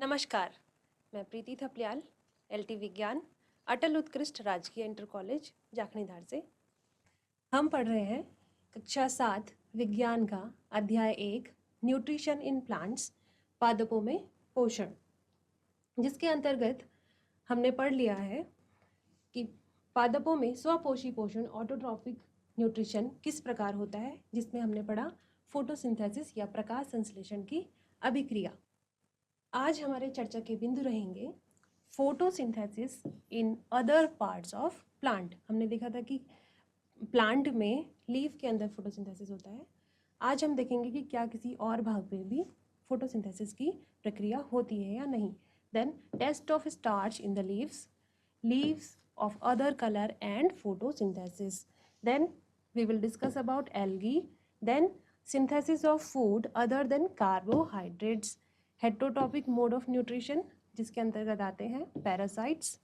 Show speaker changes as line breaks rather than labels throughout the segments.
नमस्कार, मैं प्रीति थपलियाल, एलटी विज्ञान, अटल उत्कृष्ट राजकीय इंटर कॉलेज जाखणीधार से। हम पढ़ रहे हैं कक्षा 7 विज्ञान का अध्याय 1 न्यूट्रिशन इन प्लांट्स, पादपों में पोषण, जिसके अंतर्गत हमने पढ़ लिया है कि पादपों में स्वपोषी पोषण ऑटोट्रॉपिक न्यूट्रिशन किस प्रकार होता है, जिसमें हमने पढ़ा फोटोसिंथेसिस या प्रकाश संश्लेषण की अभिक्रिया। आज हमारे चर्चा के बिंदु रहेंगे photosynthesis in other parts of plant. हमने देखा था कि प्लांट में लीफ के अंदर फोटोसिंथेसिस होता है। आज हम देखेंगे कि क्या किसी और भाग में भी फोटोसिंथेसिस की प्रक्रिया होती है या नहीं। Then test of starch in the leaves of other color and photosynthesis. Then we will discuss about algae. Then synthesis of food other than carbohydrates. Heterotropic mode of nutrition जिसके अंतर्गत आते हैं parasites,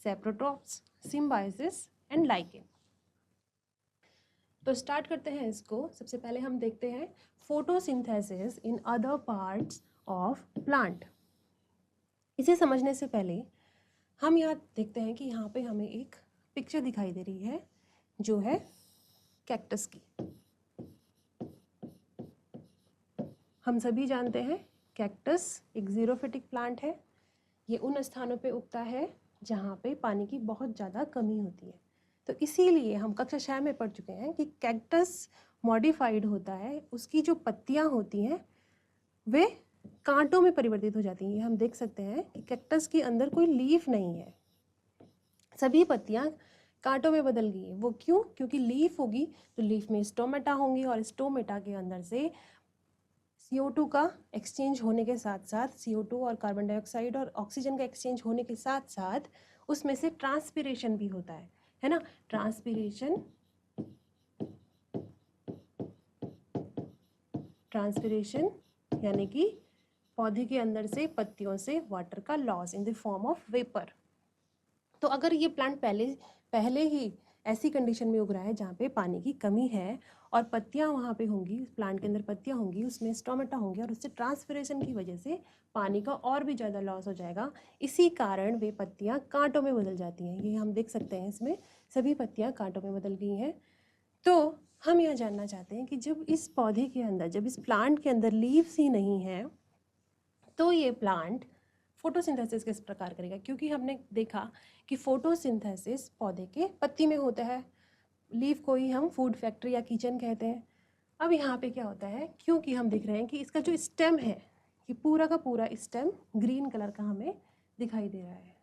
saprotrophs, symbiosis and lichen. तो start करते हैं इसको। सबसे पहले हम देखते हैं photosynthesis in other parts of plant. इसे समझने से पहले हम यहाँ देखते हैं कि यहाँ पे हमें एक पिक्चर दिखाई दे रही है जो है कैक्टस की। हम सभी जानते हैं कैक्टस एक ज़ीरोफिटिक प्लांट है। ये उन स्थानों पे उगता है जहाँ पे पानी की बहुत ज़्यादा कमी होती है। तो इसीलिए हम कक्षा 6 में पढ़ चुके हैं कि कैक्टस मॉडिफाइड होता है, उसकी जो पत्तियाँ होती हैं वे कांटों में परिवर्तित हो जाती हैं। हम देख सकते हैं कि कैक्टस के अंदर कोई लीफ नहीं है, सभी पत्तियां कांटों में बदल गई हैं। वो क्यों? क्योंकि लीफ होगी तो लीफ में स्टोमेटा होंगे और स्टोमेटा के अंदर से CO2 का एक्सचेंज होने के साथ साथ CO2 और कार्बन डाइऑक्साइड और ऑक्सीजन का एक्सचेंज होने के साथ साथ उसमें से ट्रांसपिरेशन भी होता है ना। ट्रांसपिरेशन यानी कि पौधे के अंदर से पत्तियों से वाटर का loss in the form of vapour. तो अगर ये प्लांट पहले ही ऐसी कंडीशन में उग रहा है जहाँ पे पानी की कमी है और पत्तियाँ वहाँ पे होंगी, प्लांट के अंदर पत्तियाँ होंगी, उसमें स्टोमेटा होंगे और उससे ट्रांसपिरेशन की वजह से पानी का और भी ज़्यादा लॉस हो जाएगा। इसी कारण वे पत्तियाँ कांटों में बदल जाती हैं। ये हम देख सकते हैं, इसमें सभी पत्तियाँ कांटों में बदल गई हैं। तो हम यह जानना चाहते हैं कि जब इस पौधे के अंदर, जब इस प्लांट के अंदर लीव्स ही नहीं है तो ये प्लांट फोटोसिंथेसिस किस प्रकार करेगा। क्योंकि हमने देखा कि फोटोसिंथेसिस पौधे के पत्ती में होता है। लीफ को ही हम फूड फैक्ट्री या किचन कहते हैं। अब यहाँ पे क्या होता है, क्योंकि हम देख रहे हैं कि इसका जो स्टेम है, ये पूरा का पूरा स्टेम ग्रीन कलर का हमें दिखाई दे रहा है।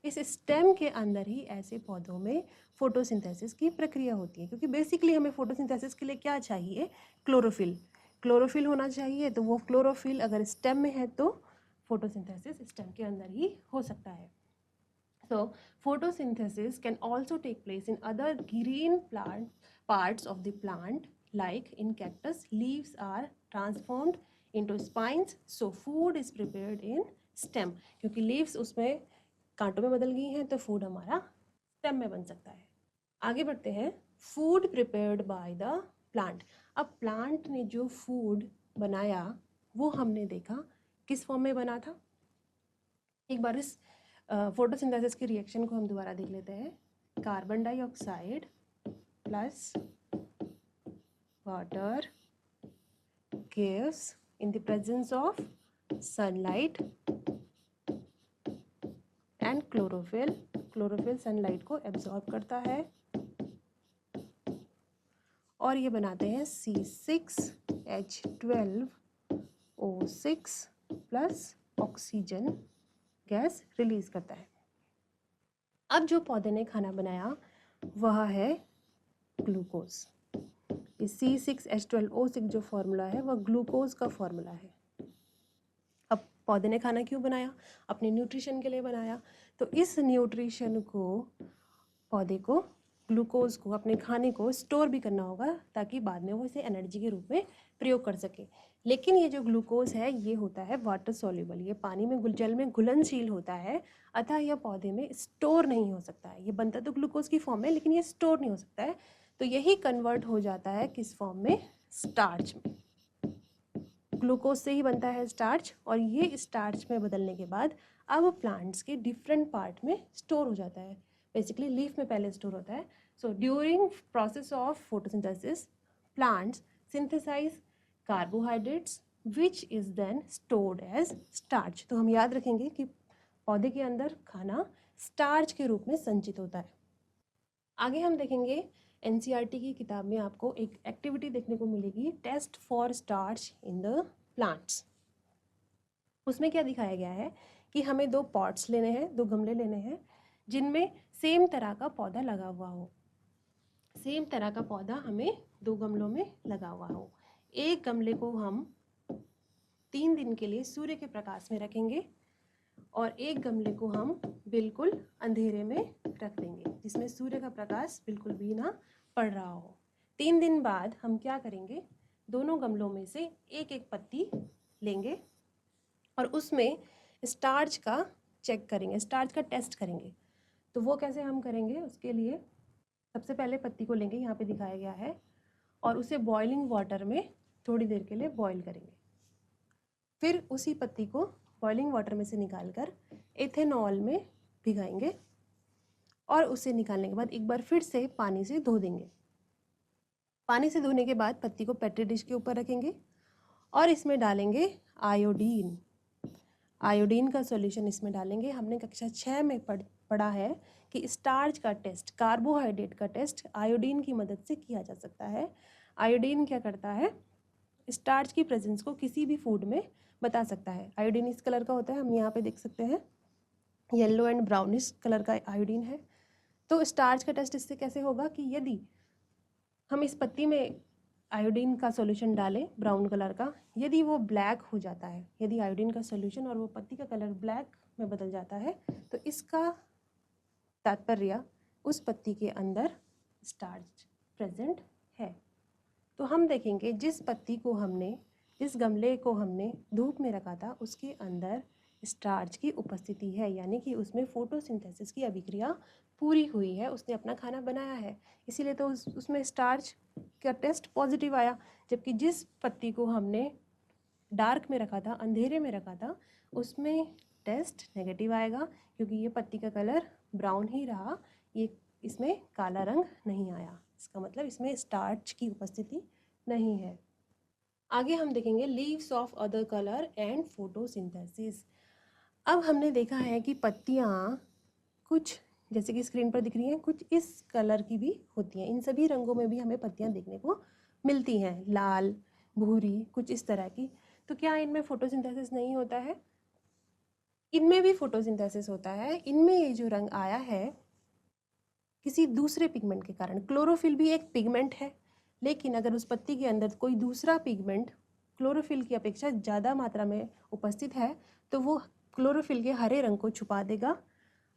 इस स्टेम के अंदर ही ऐसे पौधों में फोटोसिंथेसिस की प्रक्रिया होती है। क्योंकि बेसिकली हमें फोटोसिंथेसिस के लिए क्या चाहिए? क्लोरोफिल होना चाहिए। तो वो क्लोरोफिल अगर स्टेम में है तो फोटोसिंथेसिस स्टेम के अंदर ही हो सकता है। So photosynthesis can also take place in other green parts of the plant, like in cactus, leaves are transformed into spines, so food is prepared in stem. क्योंकि leaves उसमें कांटों में बदल गई हैं तो फूड हमारा स्टेम में बन सकता है। आगे बढ़ते हैं। Food prepared by the plant. अब प्लांट ने जो फूड बनाया वो हमने देखा किस फॉर्म में बना था। एक बार इस फोटोसिंथेसिस की रिएक्शन को हम दोबारा देख लेते हैं। Carbon dioxide plus water gives in the presence of sunlight and chlorophyll sunlight को एब्जॉर्ब करता है और ये बनाते हैं C6H12O6 plus oxygen gas release करता है। अब जो पौधे ने खाना बनाया वह है ग्लूकोज। ये C6H12O6 जो फॉर्मूला है वह ग्लूकोज का फॉर्मूला है। अब पौधे ने खाना क्यों बनाया? अपने न्यूट्रिशन के लिए बनाया। तो इस न्यूट्रिशन को, पौधे को, ग्लूकोज को, अपने खाने को स्टोर भी करना होगा ताकि बाद में वो इसे एनर्जी के रूप में प्रयोग कर सके। लेकिन ये जो ग्लूकोज है ये होता है वाटर सॉल्युबल, ये पानी में, जल में घुलनशील होता है, अतः यह पौधे में स्टोर नहीं हो सकता है। ये बनता तो ग्लूकोज की फॉर्म में, लेकिन ये स्टोर नहीं हो सकता है। तो यही कन्वर्ट हो जाता है किस फॉर्म में? स्टार्च में। ग्लूकोज से ही बनता है स्टार्च, और ये स्टार्च में बदलने के बाद अब प्लांट्स के डिफरेंट पार्ट में स्टोर हो जाता है। बेसिकली लीफ में पहले स्टोर होता है। So during process of photosynthesis plants synthesize carbohydrates which is then stored as starch. तो हम याद रखेंगे कि पौधे के अंदर खाना स्टार्च के रूप में संचित होता है। आगे हम देखेंगे एनसीईआरटी की किताब में आपको एक एक्टिविटी देखने को मिलेगी, test for starch in the plants. उसमें क्या दिखाया गया है कि हमें 2 पॉट्स लेने हैं, 2 गमले लेने हैं जिनमें सेम तरह का पौधा लगा हुआ हो। सेम तरह का पौधा हमें 2 गमलों में लगा हुआ हो। एक गमले को हम 3 दिन के लिए सूर्य के प्रकाश में रखेंगे और एक गमले को हम बिल्कुल अंधेरे में रख देंगे जिसमें सूर्य का प्रकाश बिल्कुल भी ना पड़ रहा हो। 3 दिन बाद हम क्या करेंगे, दोनों गमलों में से एक एक पत्ती लेंगे और उसमें स्टार्च का चेक करेंगे, स्टार्च का टेस्ट करेंगे। तो वो कैसे हम करेंगे, उसके लिए सबसे पहले पत्ती को लेंगे, यहाँ पे दिखाया गया है, और उसे बॉइलिंग वाटर में थोड़ी देर के लिए बॉईल करेंगे। फिर उसी पत्ती को बॉइलिंग वाटर में से निकालकर एथेनॉल में भिगाएंगे और उसे निकालने के बाद एक बार फिर से पानी से धो देंगे। पानी से धोने के बाद पत्ती को पेट्री डिश के ऊपर रखेंगे और इसमें डालेंगे आयोडीन। आयोडीन का सॉल्यूशन इसमें डालेंगे। हमने कक्षा 6 में पढ़ा है कि स्टार्च का टेस्ट, कार्बोहाइड्रेट का टेस्ट आयोडीन की मदद से किया जा सकता है। आयोडीन क्या करता है, स्टार्च की प्रेजेंस को किसी भी फूड में बता सकता है। आयोडीन इस कलर का होता है, हम यहाँ पे देख सकते हैं येलो एंड ब्राउनिश कलर का आयोडीन है। तो स्टार्च का टेस्ट इससे कैसे होगा कि यदि हम इस पत्ती में आयोडीन का सॉल्यूशन डालें ब्राउन कलर का, यदि वो ब्लैक हो जाता है, यदि आयोडीन का सॉल्यूशन और वो पत्ती का कलर ब्लैक में बदल जाता है, तो इसका तात्पर्य उस पत्ती के अंदर स्टार्च प्रेजेंट है। तो हम देखेंगे जिस पत्ती को हमने, जिस गमले को हमने धूप में रखा था, उसके अंदर स्टार्च की उपस्थिति है, यानी कि उसमें फोटोसिंथेसिस की अभिक्रिया पूरी हुई है, उसने अपना खाना बनाया है, इसीलिए तो उसमें स्टार्च का टेस्ट पॉजिटिव आया। जबकि जिस पत्ती को हमने डार्क में रखा था, अंधेरे में रखा था, उसमें टेस्ट नेगेटिव आएगा क्योंकि ये पत्ती का कलर ब्राउन ही रहा, ये इसमें काला रंग नहीं आया। इसका मतलब इसमें स्टार्च की उपस्थिति नहीं है। आगे हम देखेंगे leaves of other colour and photosynthesis. अब हमने देखा है कि पत्तियाँ कुछ जैसे कि स्क्रीन पर दिख रही हैं, कुछ इस कलर की भी होती हैं। इन सभी रंगों में भी हमें पत्तियाँ देखने को मिलती हैं, लाल, भूरी, कुछ इस तरह की। तो क्या इनमें फोटोसिंथेसिस नहीं होता है? इनमें भी फोटोसिंथेसिस होता है। इनमें ये जो रंग आया है किसी दूसरे पिगमेंट के कारण। क्लोरोफिल भी एक पिगमेंट है, लेकिन अगर उस पत्ती के अंदर कोई दूसरा पिगमेंट क्लोरोफिल की अपेक्षा ज़्यादा मात्रा में उपस्थित है तो वो क्लोरोफिल के हरे रंग को छुपा देगा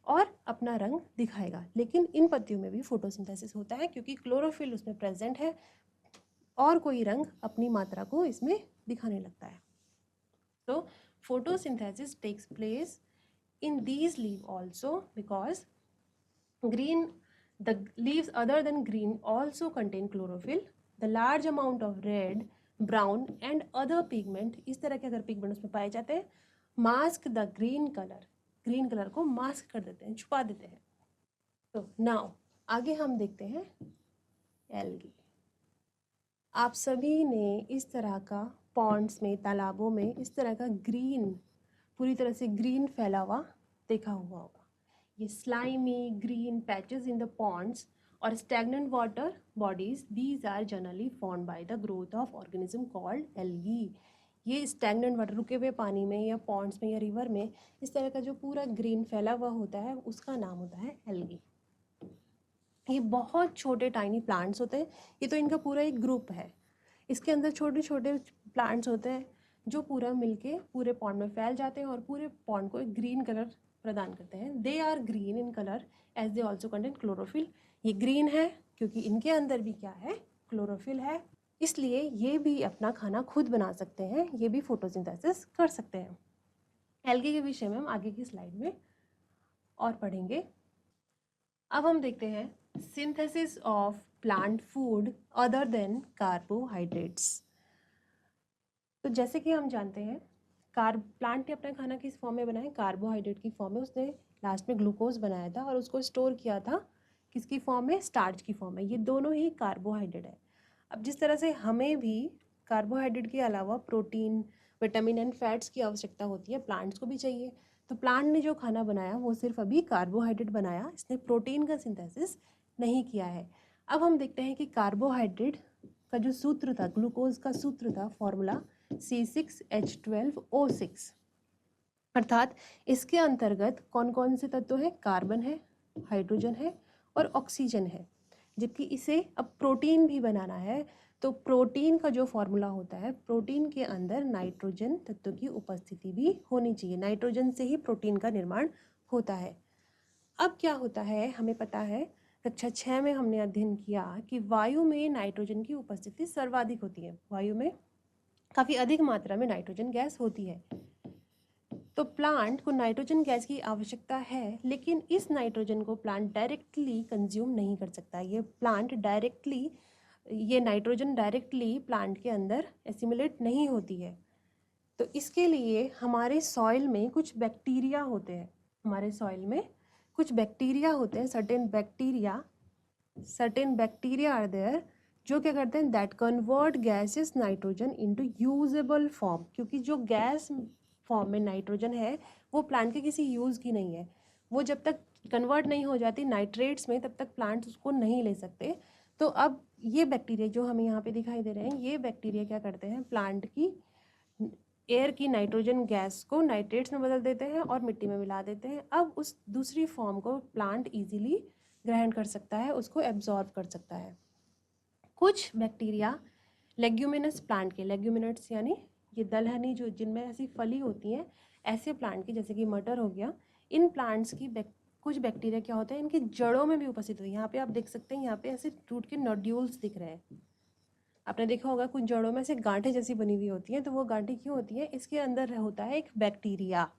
और अपना रंग दिखाएगा। लेकिन इन पत्तियों में भी फोटोसिंथेसिस होता है क्योंकि क्लोरोफिल उसमें प्रेजेंट है और कोई रंग अपनी मात्रा को इसमें दिखाने लगता है। तो photosynthesis takes place in these leaves also because the leaves other than green also contain chlorophyll. The large amount of red, brown and other pigment, इस तरह के अगर पिगमेंट उसमें पाए जाते हैं, mask the green colour, green colour को mask कर देते हैं, छुपा देते हैं। तो नाउ आगे हम देखते हैं एल्गी। आप सभी ने इस तरह का पॉन्ड्स में, तालाबों में इस तरह का ग्रीन, पूरी तरह से ग्रीन फैला हुआ देखा हुआ होगा। ये slimy green patches in the ponds और stagnant water bodies, these are generally formed by the growth of organism called algae. ये स्टैग्नेंट वाटर, रुके हुए पानी में या पॉन्ड्स में या रिवर में इस तरह का जो पूरा ग्रीन फैला हुआ होता है उसका नाम होता है एल्गी। ये बहुत छोटे टाइनी प्लांट्स होते हैं। ये तो इनका पूरा एक ग्रुप है। इसके अंदर छोटे छोटे प्लांट्स होते हैं जो पूरा मिलके पूरे पॉन्ड में फैल जाते हैं और पूरे पॉन्ड को एक ग्रीन कलर प्रदान करते हैं। They are green in colour as they also contain chlorophyll. ये ग्रीन है क्योंकि इनके अंदर भी क्या है, क्लोरोफिल है, इसलिए ये भी अपना खाना खुद बना सकते हैं, ये भी फोटोसिंथेसिस कर सकते हैं। एल्गी के विषय में हम आगे की स्लाइड में और पढ़ेंगे। अब हम देखते हैं synthesis of plant food other than carbohydrates. तो जैसे कि हम जानते हैं प्लांट ने अपना खाना किस फॉर्म में बनाया, कार्बोहाइड्रेट की फॉर्म में। उसने लास्ट में ग्लूकोज बनाया था और उसको स्टोर किया था किसकी फॉर्म में, स्टार्च की फॉर्म में। ये दोनों ही कार्बोहाइड्रेट है। अब जिस तरह से हमें भी कार्बोहाइड्रेट के अलावा प्रोटीन, विटामिन एंड फैट्स की आवश्यकता होती है, प्लांट्स को भी चाहिए। तो प्लांट ने जो खाना बनाया वो सिर्फ अभी कार्बोहाइड्रेट बनाया, इसने प्रोटीन का सिंथेसिस नहीं किया है। अब हम देखते हैं कि कार्बोहाइड्रेट का जो सूत्र था, ग्लूकोज का सूत्र था, फॉर्मूला C6H12O6, अर्थात इसके अंतर्गत कौन कौन से तत्व हैं, कार्बन है, हाइड्रोजन है और ऑक्सीजन है। जबकि इसे अब प्रोटीन भी बनाना है, तो प्रोटीन का जो फॉर्मूला होता है, प्रोटीन के अंदर नाइट्रोजन तत्व की उपस्थिति भी होनी चाहिए। नाइट्रोजन से ही प्रोटीन का निर्माण होता है। अब क्या होता है, हमें पता है कक्षा 6 में हमने अध्ययन किया कि वायु में नाइट्रोजन की उपस्थिति सर्वाधिक होती है। वायु में काफ़ी अधिक मात्रा में नाइट्रोजन गैस होती है। तो प्लांट को नाइट्रोजन गैस की आवश्यकता है, लेकिन इस नाइट्रोजन को प्लांट डायरेक्टली कंज्यूम नहीं कर सकता। ये नाइट्रोजन डायरेक्टली प्लांट के अंदर एसिमुलेट नहीं होती है। तो इसके लिए हमारे सॉइल में कुछ बैक्टीरिया होते हैं, सर्टेन बैक्टीरिया आर देयर, जो क्या करते हैं, that convert gases nitrogen into usable form. क्योंकि जो गैस फॉर्म में नाइट्रोजन है वो प्लांट के किसी यूज़ की नहीं है, वो जब तक कन्वर्ट नहीं हो जाती नाइट्रेट्स में तब तक प्लांट्स उसको नहीं ले सकते। तो अब ये बैक्टीरिया जो हमें यहाँ पे दिखाई दे रहे हैं, ये बैक्टीरिया क्या करते हैं, प्लांट की एयर की नाइट्रोजन गैस को नाइट्रेट्स में बदल देते हैं और मिट्टी में मिला देते हैं। अब उस दूसरी फॉर्म को प्लांट इजीली ग्रहण कर सकता है, उसको एब्जॉर्ब कर सकता है। कुछ बैक्टीरिया लेग्यूमिनस प्लांट के, लेग्यूमिनेट्स यानी ये दलहनी जो जिनमें ऐसी फली होती हैं, ऐसे प्लांट की, जैसे कि मटर हो गया, इन प्लांट्स की कुछ बैक्टीरिया क्या होते हैं, इनकी जड़ों में भी उपस्थित होती है। यहाँ पे आप देख सकते हैं, यहाँ पे ऐसे रूट के नोड्यूल्स दिख रहे हैं। आपने देखा होगा कुछ जड़ों में से गांठें जैसी बनी हुई होती हैं, तो वो गांठें क्यों होती हैं, इसके अंदर होता है एक बैक्टीरिया।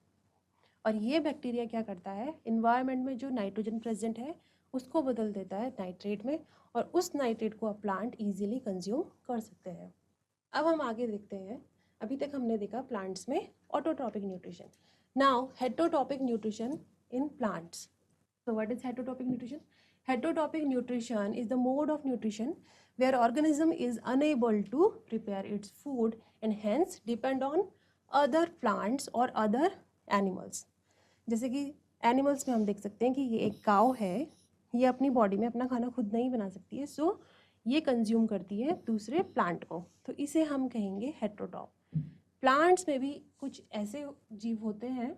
और ये बैक्टीरिया क्या करता है, इन्वायरमेंट में जो नाइट्रोजन प्रेजेंट है उसको बदल देता है नाइट्रेट में, और उस नाइट्रेट को प्लांट इजीली कंज्यूम कर सकते हैं। अब हम आगे देखते हैं, अभी तक हमने देखा प्लांट्स में autotrophic nutrition. Now heterotrophic nutrition in plants. So what is heterotropic nutrition? Heterotropic nutrition is the mode of nutrition where organism is unable to prepare its food and hence depend on other plants or other animals. जैसे कि animals में हम देख सकते हैं कि ये एक काव है, ये अपनी बॉडी में अपना खाना खुद नहीं बना सकती है, सो ये कंज्यूम करती है दूसरे प्लांट को, तो इसे हम कहेंगे हेटरोट्रॉप। प्लांट्स में भी कुछ ऐसे जीव होते हैं,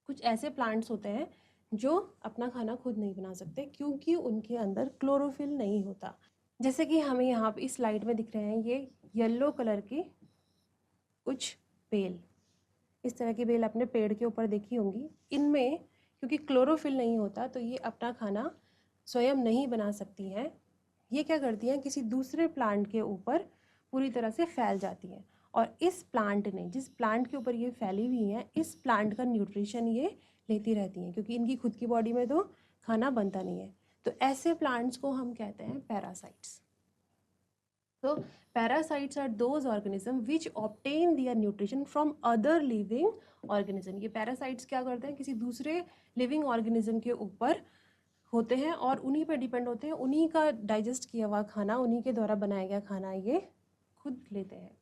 कुछ ऐसे प्लांट्स होते हैं जो अपना खाना खुद नहीं बना सकते क्योंकि उनके अंदर क्लोरोफिल नहीं होता। जैसे कि हमें यहाँ पे इस स्लाइड में दिख रहे हैं, ये येलो कलर की कुछ बेल, इस तरह की बेल अपने पेड़ के ऊपर देखी होंगी। इनमें क्योंकि क्लोरोफिल नहीं होता तो ये अपना खाना स्वयं नहीं बना सकती हैं। ये क्या करती हैं, किसी दूसरे प्लांट के ऊपर पूरी तरह से फैल जाती हैं, और इस प्लांट ने, जिस प्लांट के ऊपर ये फैली हुई हैं, इस प्लांट का न्यूट्रिशन ये लेती रहती हैं क्योंकि इनकी खुद की बॉडी में तो खाना बनता नहीं है। तो ऐसे प्लांट्स को हम कहते हैं पैरासाइट्स। तो parasites are those organism which obtain their nutrition from other living organism. ये पैरासाइट्स क्या करते हैं, किसी दूसरे लिविंग ऑर्गेनिज्म के ऊपर होते हैं और उन्हीं पर डिपेंड होते हैं, उन्हीं का डाइजेस्ट किया हुआ खाना, उन्हीं के द्वारा बनाया गया खाना ये खुद लेते हैं।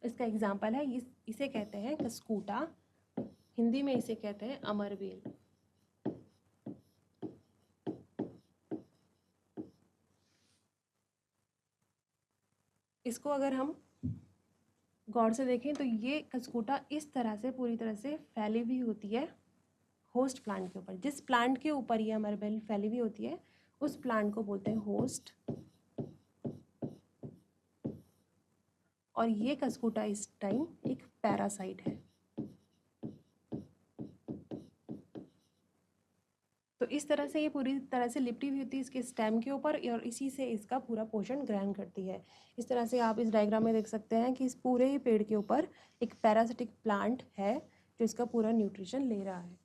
इसका एग्जाम्पल है, इसे कहते हैं कस्कूटा, हिंदी में इसे कहते हैं अमरबेल। इसको अगर हम गौर से देखें तो ये कस्कूटा इस तरह से पूरी तरह से फैली हुई होती है होस्ट प्लांट के ऊपर। जिस प्लांट के ऊपर ये अमरबेल फैली हुई होती है उस प्लांट को बोलते हैं होस्ट, और ये कस्कूटा इस टाइम एक पैरासाइट है। तो इस तरह से ये पूरी तरह से लिपटी हुई होती है इसके स्टेम के ऊपर, और इसी से इसका पूरा पोषण ग्रहण करती है। इस तरह से आप इस डायग्राम में देख सकते हैं कि इस पूरे ही पेड़ के ऊपर एक पैरासिटिक प्लांट है जो इसका पूरा न्यूट्रिशन ले रहा है।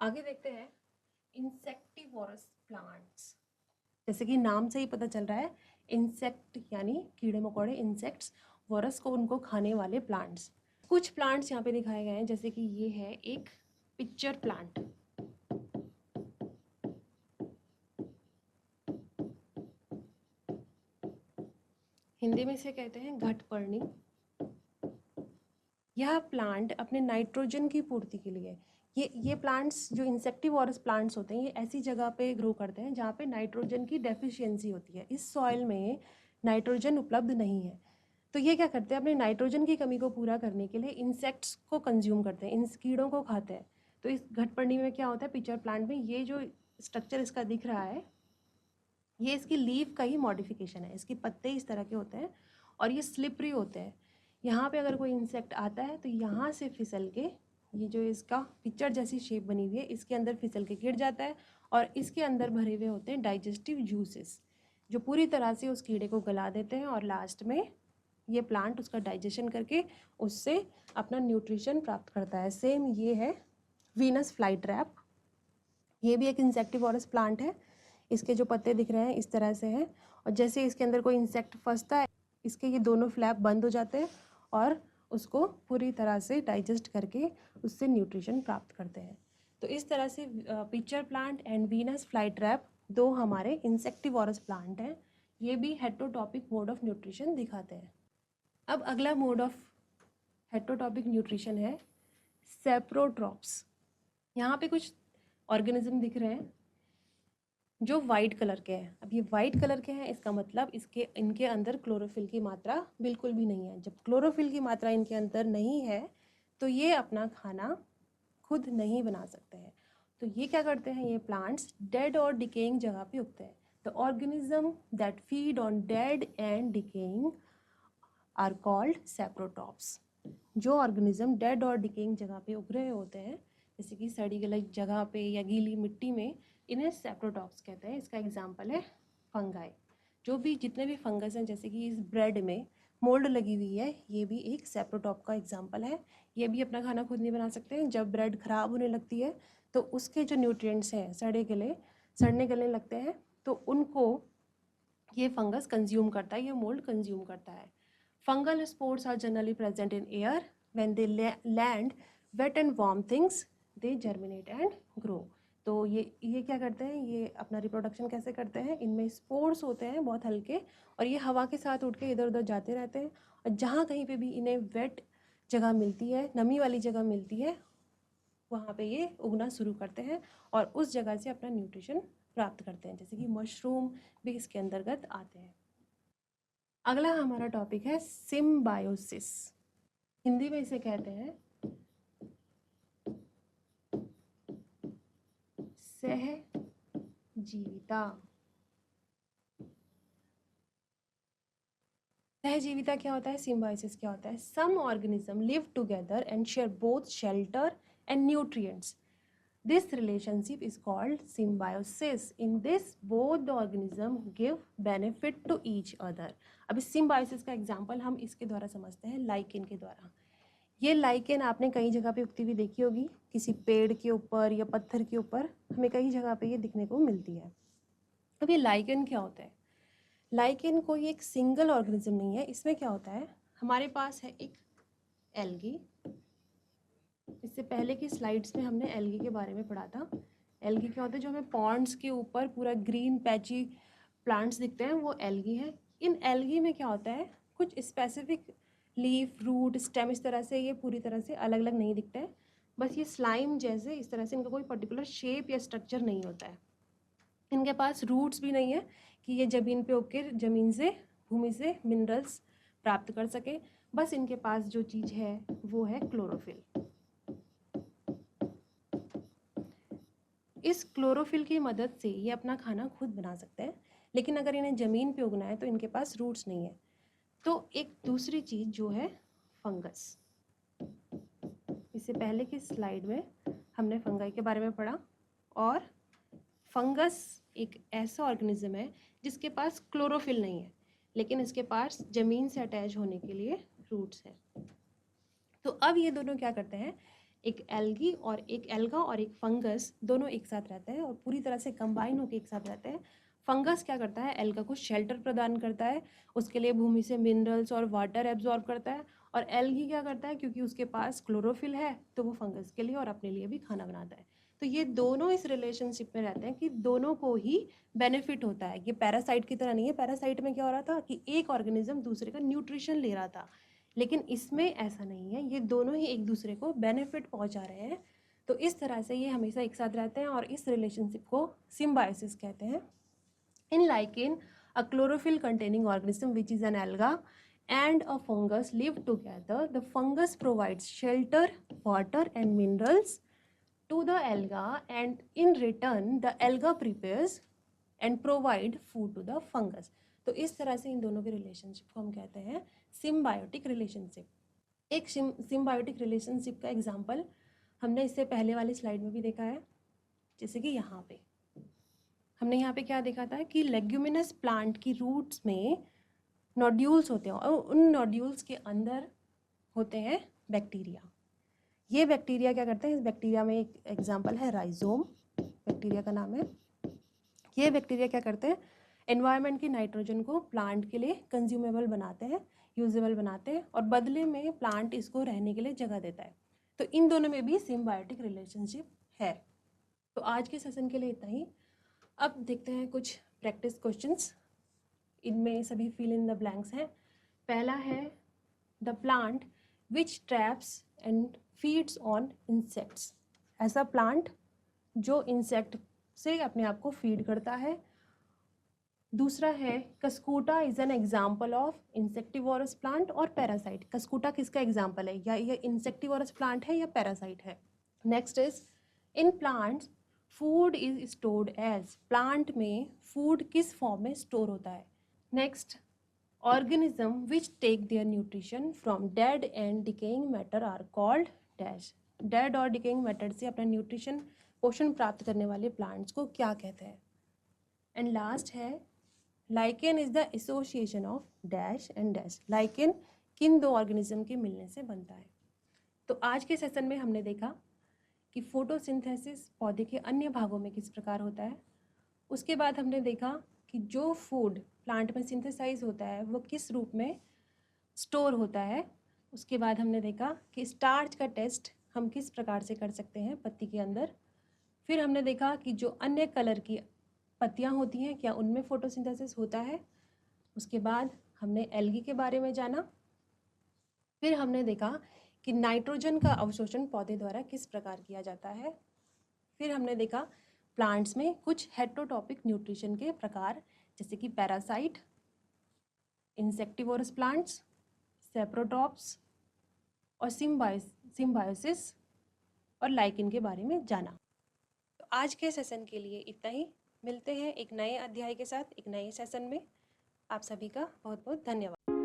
आगे देखते हैं इंसेक्टिवोरस प्लांट्स। जैसे कि नाम से ही पता चल रहा है, इंसेक्ट यानी कीड़े मकोड़े, इंसेक्ट्स, इंसेक्टिवोरस को उनको खाने वाले प्लांट्स। कुछ प्लांट्स यहाँ पे दिखाए गए हैं, जैसे कि ये है एक पिक्चर प्लांट। हिंदी में इसे कहते हैं घटपर्णी। यह प्लांट अपने नाइट्रोजन की पूर्ति के लिए, ये प्लांट्स जो इंसेक्टिवोरस प्लांट्स होते हैं, ये ऐसी जगह पे ग्रो करते हैं जहाँ पे नाइट्रोजन की डेफिशिएंसी होती है। इस सॉइल में नाइट्रोजन उपलब्ध नहीं है, तो ये क्या करते हैं, अपने नाइट्रोजन की कमी को पूरा करने के लिए इंसेक्ट्स को कंज्यूम करते हैं, इन कीड़ों को खाते हैं। तो इस घटपर्णी में क्या होता है, पिक्चर प्लांट में, ये जो स्ट्रक्चर इसका दिख रहा है, ये इसकी लीफ का ही मॉडिफिकेशन है। इसके पत्ते इस तरह के होते हैं और ये स्लिपरी होते हैं। यहाँ पे अगर कोई इंसेक्ट आता है तो यहाँ से फिसल के, ये जो इसका पिक्चर जैसी शेप बनी हुई है, इसके अंदर फिसल के गिर जाता है और इसके अंदर भरे हुए होते हैं डाइजेस्टिव जूसेस, जो पूरी तरह से उस कीड़े को गला देते हैं और लास्ट में ये प्लांट उसका डाइजेशन करके उससे अपना न्यूट्रिशन प्राप्त करता है। सेम ये है वीनस फ्लाई ट्रैप। ये भी एक इंसेक्टिवोरस प्लांट है। इसके जो पत्ते दिख रहे हैं इस तरह से हैं, और जैसे इसके अंदर कोई इंसेक्ट फंसता है, इसके ये दोनों फ्लैप बंद हो जाते हैं और उसको पूरी तरह से डाइजेस्ट करके उससे न्यूट्रिशन प्राप्त करते हैं। तो इस तरह से pitcher plant and Venus fly trap दो हमारे इंसेक्टिवोरस प्लांट हैं। ये भी हेटेरोटॉपिक मोड ऑफ न्यूट्रिशन दिखाते हैं। अब अगला मोड ऑफ हेटेरोटॉपिक न्यूट्रिशन है सेप्रोट्रॉप्स। यहाँ पे कुछ ऑर्गेनिज्म दिख रहे हैं जो वाइट कलर के हैं। अब ये वाइट कलर के हैं, इसका मतलब इनके अंदर क्लोरोफिल की मात्रा बिल्कुल भी नहीं है। जब क्लोरोफिल की मात्रा इनके अंदर नहीं है तो ये अपना खाना खुद नहीं बना सकते हैं। तो ये क्या करते हैं, ये प्लांट्स डेड और डिकेइंग जगह पे उगते हैं। The organism that feed on dead and decaying are called saprotrophs. जो ऑर्गेनिज्म डेड और डिकेइंग जगह पे उग रहे होते हैं, जैसे कि सड़ी गली जगह पे या गीली मिट्टी में, इन्हें सेप्रोटॉप्स कहते हैं। इसका एग्जांपल है फंगाई। जो भी जितने भी फंगस हैं, जैसे कि इस ब्रेड में मोल्ड लगी हुई है, ये भी एक सेप्रोटॉप का एग्जांपल है। ये भी अपना खाना खुद नहीं बना सकते हैं। जब ब्रेड खराब होने लगती है तो उसके जो न्यूट्रिएंट्स हैं सड़ने गलने लगते हैं, तो उनको ये फंगस कंज्यूम करता है, ये मोल्ड कंज्यूम करता है। Fungal spores are generally present in air when they land wet and warm things, they germinate and grow. तो ये क्या करते हैं, ये अपना रिप्रोडक्शन कैसे करते हैं, इनमें स्पोर्स होते हैं बहुत हल्के, और ये हवा के साथ उड़ के इधर उधर जाते रहते हैं, और जहाँ कहीं पे भी इन्हें वेट जगह मिलती है, नमी वाली जगह मिलती है, वहाँ पे ये उगना शुरू करते हैं और उस जगह से अपना न्यूट्रिशन प्राप्त करते हैं। जैसे कि मशरूम भी इसके अंतर्गत आते हैं। अगला हमारा टॉपिक है सिम्बायोसिस। हिंदी में इसे कहते हैं सहजीविता। सहजीविता क्या होता है, सिम्बायोसिस क्या होता है? Some organism live together and share both shelter and nutrients. This relationship is called symbiosis. In this, both the organism give benefit to each other. अब इस symbiosis का एग्जाम्पल हम इसके द्वारा समझते हैं, लाइकेन के द्वारा। ये लाइकेन आपने कई जगह पे उगती हुई देखी होगी, किसी पेड़ के ऊपर या पत्थर के ऊपर, हमें कई जगह पे ये दिखने को मिलती है। अब ये लाइकेन क्या होता है? लाइकेन कोई एक सिंगल ऑर्गेनिज्म नहीं है। इसमें क्या होता है, हमारे पास है एक एल्गी। इससे पहले की स्लाइड्स में हमने एल्गी के बारे में पढ़ा था। एल्गी क्या होता है, जो हमें पॉन्ड्स के ऊपर पूरा ग्रीन पैची प्लांट्स दिखते हैं, वो एल्गी है। इन एल्गी में क्या होता है, कुछ स्पेसिफिक लीफ, रूट, स्टेम, इस तरह से ये पूरी तरह से अलग अलग नहीं दिखते हैं। बस ये स्लाइम जैसे इस तरह से, इनका कोई पर्टिकुलर शेप या स्ट्रक्चर नहीं होता है। इनके पास रूट्स भी नहीं है कि ये ज़मीन पे उग के ज़मीन से, भूमि से मिनरल्स प्राप्त कर सके। बस इनके पास जो चीज़ है वो है क्लोरोफिल। इस क्लोरोफिल की मदद से ये अपना खाना खुद बना सकते हैं, लेकिन अगर इन्हें ज़मीन पे उगना है तो इनके पास रूट्स नहीं है। तो एक दूसरी चीज़ जो है फंगस, इससे पहले की स्लाइड में हमने फंगाई के बारे में पढ़ा, और फंगस एक ऐसा ऑर्गेनिज्म है जिसके पास क्लोरोफिल नहीं है, लेकिन इसके पास ज़मीन से अटैच होने के लिए रूट्स हैं। तो अब ये दोनों क्या करते हैं, एक एल्गी और एक एल्गा और एक फंगस दोनों एक साथ रहते हैं और पूरी तरह से कंबाइन होकर एक साथ रहते हैं, फंगस क्या करता है, एल्गा को शेल्टर प्रदान करता है, उसके लिए भूमि से मिनरल्स और वाटर एब्जॉर्ब करता है। और एल्गी क्या करता है, क्योंकि उसके पास क्लोरोफिल है तो वो फंगस के लिए और अपने लिए भी खाना बनाता है। तो ये दोनों इस रिलेशनशिप में रहते हैं कि दोनों को ही बेनिफिट होता है। ये पैरासाइट की तरह नहीं है। पैरासाइट में क्या हो रहा था कि एक ऑर्गेनिज्म दूसरे का न्यूट्रिशन ले रहा था, लेकिन इसमें ऐसा नहीं है, ये दोनों ही एक दूसरे को बेनिफिट पहुंचा रहे हैं। तो इस तरह से ये हमेशा एक साथ रहते हैं और इस रिलेशनशिप को सिम्बायोसिस कहते हैं। In lichen, a chlorophyll containing organism which is an alga and a fungus live together. The fungus provides shelter, water and minerals to the alga, and in return the alga prepares and provide food to the fungus. तो इस तरह से इन दोनों के relationship को हम कहते हैं सिम्बायोटिक रिलेशनशिप। एक सिम्बायोटिक रिलेशनशिप का एग्जाम्पल हमने इससे पहले वाली स्लाइड में भी देखा है, जैसे कि यहाँ पे हमने यहाँ पे क्या देखा था कि लेग्यूमिनस प्लांट की रूट्स में नोड्यूल्स होते हैं और उन नोड्यूल्स के अंदर होते हैं बैक्टीरिया। ये बैक्टीरिया क्या करते हैं, इस बैक्टीरिया में एक एग्जांपल है राइजोम, बैक्टीरिया का नाम है। ये बैक्टीरिया क्या करते हैं, एनवायरनमेंट की नाइट्रोजन को प्लांट के लिए कंज्यूमेबल बनाते हैं, यूजेबल बनाते हैं, और बदले में प्लांट इसको रहने के लिए जगह देता है। तो इन दोनों में भी सिम्बायोटिक रिलेशनशिप है। तो आज के सेशन के लिए इतना ही। अब देखते हैं कुछ प्रैक्टिस क्वेश्चंस। इनमें सभी फिल इन द ब्लैंक्स हैं। पहला है the plant which traps and feeds on insects. ऐसा प्लांट जो इंसेक्ट से अपने आप को फीड करता है। दूसरा है Cuscuta is an example of insectivorous plant और पैरासाइट। कस्कूटा किसका एग्जाम्पल है, या ये इंसेक्टिवोरस प्लांट है या पैरासाइट है। Next is in plants food is stored as. Plant में फूड किस फॉर्म में स्टोर होता है। Next organism which take their nutrition from dead and decaying matter are called dash. Dead और डिकेइंग मैटर से अपना न्यूट्रिशन पोषण प्राप्त करने वाले प्लांट्स को क्या कहते हैं। एंड लास्ट है lichen is the association of dash and dash. Lichen किन दो ऑर्गेनिज्म के मिलने से बनता है। तो आज के सेशन में हमने देखा कि फोटोसिंथेसिस पौधे के अन्य भागों में किस प्रकार होता है। उसके बाद हमने देखा कि जो फूड प्लांट में सिंथेसाइज होता है वो किस रूप में स्टोर होता है। उसके बाद हमने देखा कि स्टार्च का टेस्ट हम किस प्रकार से कर सकते हैं पत्ती के अंदर। फिर हमने देखा कि जो अन्य कलर की पत्तियां होती हैं क्या उनमें फोटोसिंथेसिस होता है। उसके बाद हमने एल्गी के बारे में जाना। फिर हमने देखा कि नाइट्रोजन का अवशोषण पौधे द्वारा किस प्रकार किया जाता है। फिर हमने देखा प्लांट्स में कुछ हेटेरोटॉपिक न्यूट्रिशन के प्रकार, जैसे कि पैरासाइट, इंसेक्टिवोरस प्लांट्स, सेप्रोट्रॉप्स और सिम्बायोसिस और लाइकेन के बारे में जाना। तो आज के सेशन के लिए इतना ही। मिलते हैं एक नए अध्याय के साथ एक नए सेशन में। आप सभी का बहुत बहुत धन्यवाद।